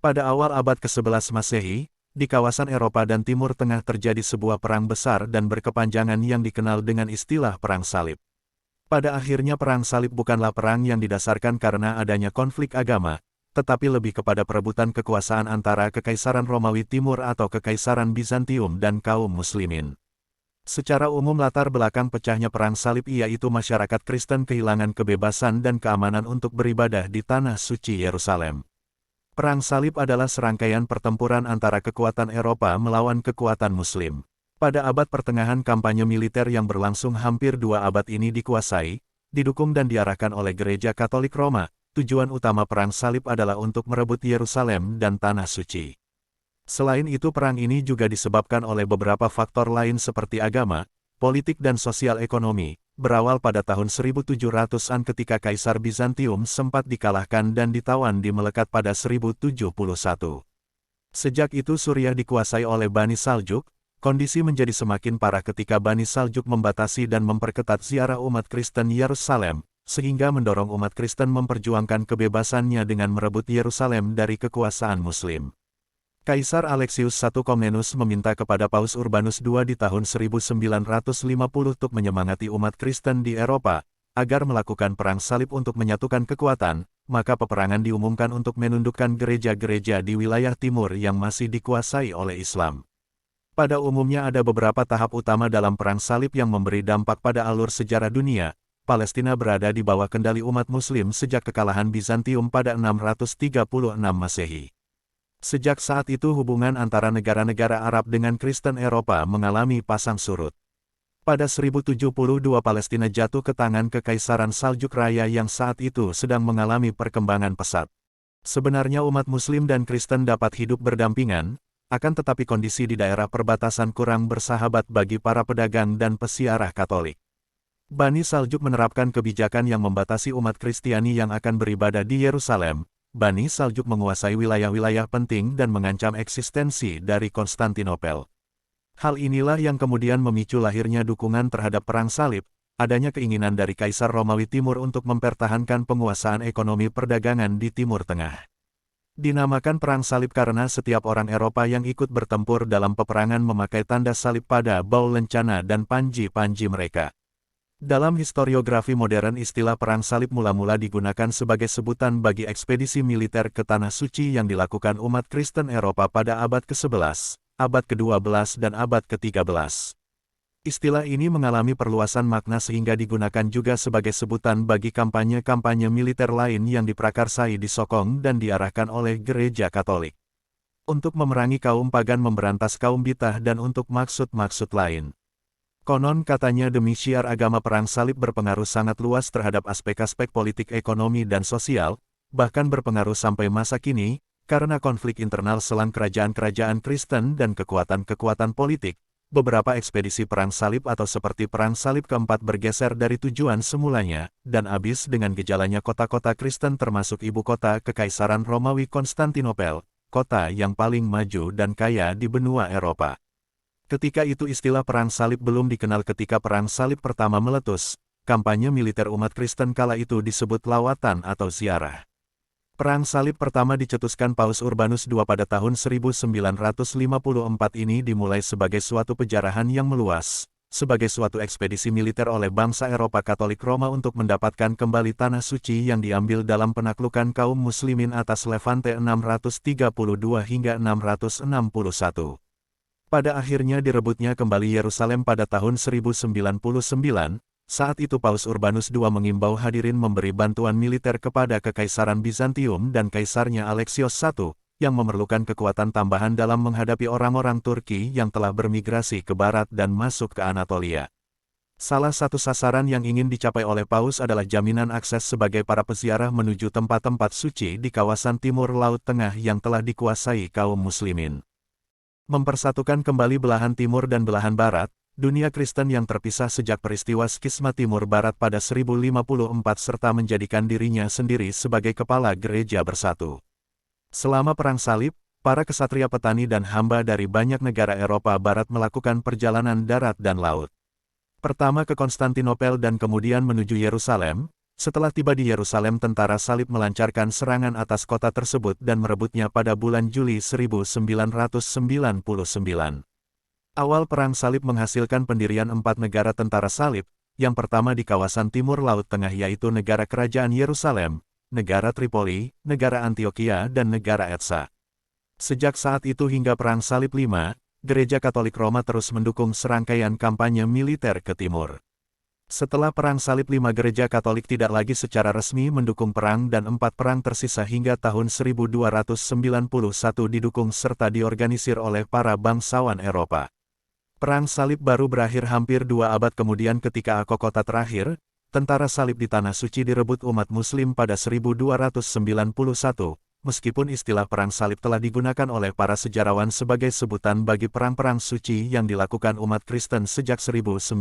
Pada awal abad ke-11 Masehi, di kawasan Eropa dan Timur Tengah terjadi sebuah perang besar dan berkepanjangan yang dikenal dengan istilah Perang Salib. Pada akhirnya Perang Salib bukanlah perang yang didasarkan karena adanya konflik agama, tetapi lebih kepada perebutan kekuasaan antara Kekaisaran Romawi Timur atau Kekaisaran Bizantium dan kaum muslimin. Secara umum latar belakang pecahnya Perang Salib yaitu masyarakat Kristen kehilangan kebebasan dan keamanan untuk beribadah di Tanah Suci Yerusalem. Perang Salib adalah serangkaian pertempuran antara kekuatan Eropa melawan kekuatan Muslim. Pada abad pertengahan kampanye militer yang berlangsung hampir 2 abad ini dikuasai, didukung dan diarahkan oleh Gereja Katolik Roma. Tujuan utama Perang Salib adalah untuk merebut Yerusalem dan Tanah Suci. Selain itu perang ini juga disebabkan oleh beberapa faktor lain seperti agama, politik dan sosial ekonomi, berawal pada tahun 1700-an ketika Kaisar Bizantium sempat dikalahkan dan ditawan di Melekat pada 1071. Sejak itu Suriah dikuasai oleh Bani Saljuk, kondisi menjadi semakin parah ketika Bani Saljuk membatasi dan memperketat ziarah umat Kristen Yerusalem, sehingga mendorong umat Kristen memperjuangkan kebebasannya dengan merebut Yerusalem dari kekuasaan Muslim. Kaisar Alexius I Komnenus meminta kepada Paus Urbanus II di tahun 1950 untuk menyemangati umat Kristen di Eropa, agar melakukan perang salib untuk menyatukan kekuatan, maka peperangan diumumkan untuk menundukkan gereja-gereja di wilayah timur yang masih dikuasai oleh Islam. Pada umumnya ada beberapa tahap utama dalam perang salib yang memberi dampak pada alur sejarah dunia. Palestina berada di bawah kendali umat Muslim sejak kekalahan Bizantium pada 636 Masehi. Sejak saat itu hubungan antara negara-negara Arab dengan Kristen Eropa mengalami pasang surut. Pada 1072 Palestina jatuh ke tangan Kekaisaran Saljuk Raya yang saat itu sedang mengalami perkembangan pesat. Sebenarnya umat Muslim dan Kristen dapat hidup berdampingan, akan tetapi kondisi di daerah perbatasan kurang bersahabat bagi para pedagang dan pesiarah Katolik. Bani Saljuk menerapkan kebijakan yang membatasi umat Kristiani yang akan beribadah di Yerusalem. Bani Saljuk menguasai wilayah-wilayah penting dan mengancam eksistensi dari Konstantinopel. Hal inilah yang kemudian memicu lahirnya dukungan terhadap Perang Salib, adanya keinginan dari Kaisar Romawi Timur untuk mempertahankan penguasaan ekonomi perdagangan di Timur Tengah. Dinamakan Perang Salib karena setiap orang Eropa yang ikut bertempur dalam peperangan memakai tanda salib pada bau lencana dan panji-panji mereka. Dalam historiografi modern istilah Perang Salib mula-mula digunakan sebagai sebutan bagi ekspedisi militer ke Tanah Suci yang dilakukan umat Kristen Eropa pada abad ke-11, abad ke-12 dan abad ke-13. Istilah ini mengalami perluasan makna sehingga digunakan juga sebagai sebutan bagi kampanye-kampanye militer lain yang diprakarsai disokong dan diarahkan oleh Gereja Katolik. Untuk memerangi kaum pagan memberantas kaum Bitah dan untuk maksud-maksud lain. Konon katanya demi syiar agama Perang Salib berpengaruh sangat luas terhadap aspek-aspek politik ekonomi dan sosial, bahkan berpengaruh sampai masa kini, karena konflik internal selang kerajaan-kerajaan Kristen dan kekuatan-kekuatan politik. Beberapa ekspedisi Perang Salib atau seperti Perang Salib keempat bergeser dari tujuan semulanya, dan habis dengan gejalanya kota-kota Kristen termasuk ibu kota Kekaisaran Romawi Konstantinopel, kota yang paling maju dan kaya di benua Eropa. Ketika itu istilah Perang Salib belum dikenal. Ketika Perang Salib pertama meletus, kampanye militer umat Kristen kala itu disebut lawatan atau ziarah. Perang Salib pertama dicetuskan Paus Urbanus II pada tahun 1954 ini dimulai sebagai suatu penjarahan yang meluas, sebagai suatu ekspedisi militer oleh bangsa Eropa Katolik Roma untuk mendapatkan kembali Tanah Suci yang diambil dalam penaklukan kaum muslimin atas Levante 632 hingga 661. Pada akhirnya direbutnya kembali Yerusalem pada tahun 1099, saat itu Paus Urbanus II mengimbau hadirin memberi bantuan militer kepada Kekaisaran Bizantium dan Kaisarnya Alexios I, yang memerlukan kekuatan tambahan dalam menghadapi orang-orang Turki yang telah bermigrasi ke barat dan masuk ke Anatolia. Salah satu sasaran yang ingin dicapai oleh Paus adalah jaminan akses sebagai para peziarah menuju tempat-tempat suci di kawasan timur Laut Tengah yang telah dikuasai kaum muslimin. Mempersatukan kembali belahan timur dan belahan barat, dunia Kristen yang terpisah sejak peristiwa skisma Timur Barat pada 1054 serta menjadikan dirinya sendiri sebagai kepala gereja bersatu. Selama Perang Salib, para kesatria petani dan hamba dari banyak negara Eropa Barat melakukan perjalanan darat dan laut. Pertama ke Konstantinopel dan kemudian menuju Yerusalem, Setelah tiba di Yerusalem, tentara salib melancarkan serangan atas kota tersebut dan merebutnya pada bulan Juli 1999. Awal Perang Salib menghasilkan pendirian 4 negara tentara salib, yang pertama di kawasan Timur Laut Tengah yaitu Negara Kerajaan Yerusalem, Negara Tripoli, Negara Antioquia dan Negara Etsa. Sejak saat itu hingga Perang Salib V, Gereja Katolik Roma terus mendukung serangkaian kampanye militer ke timur. Setelah Perang Salib V, Gereja Katolik tidak lagi secara resmi mendukung perang dan 4 perang tersisa hingga tahun 1291 didukung serta diorganisir oleh para bangsawan Eropa. Perang Salib baru berakhir hampir 2 abad kemudian ketika kota terakhir, tentara salib di Tanah Suci direbut umat Muslim pada 1291, meskipun istilah Perang Salib telah digunakan oleh para sejarawan sebagai sebutan bagi perang-perang suci yang dilakukan umat Kristen sejak 1958.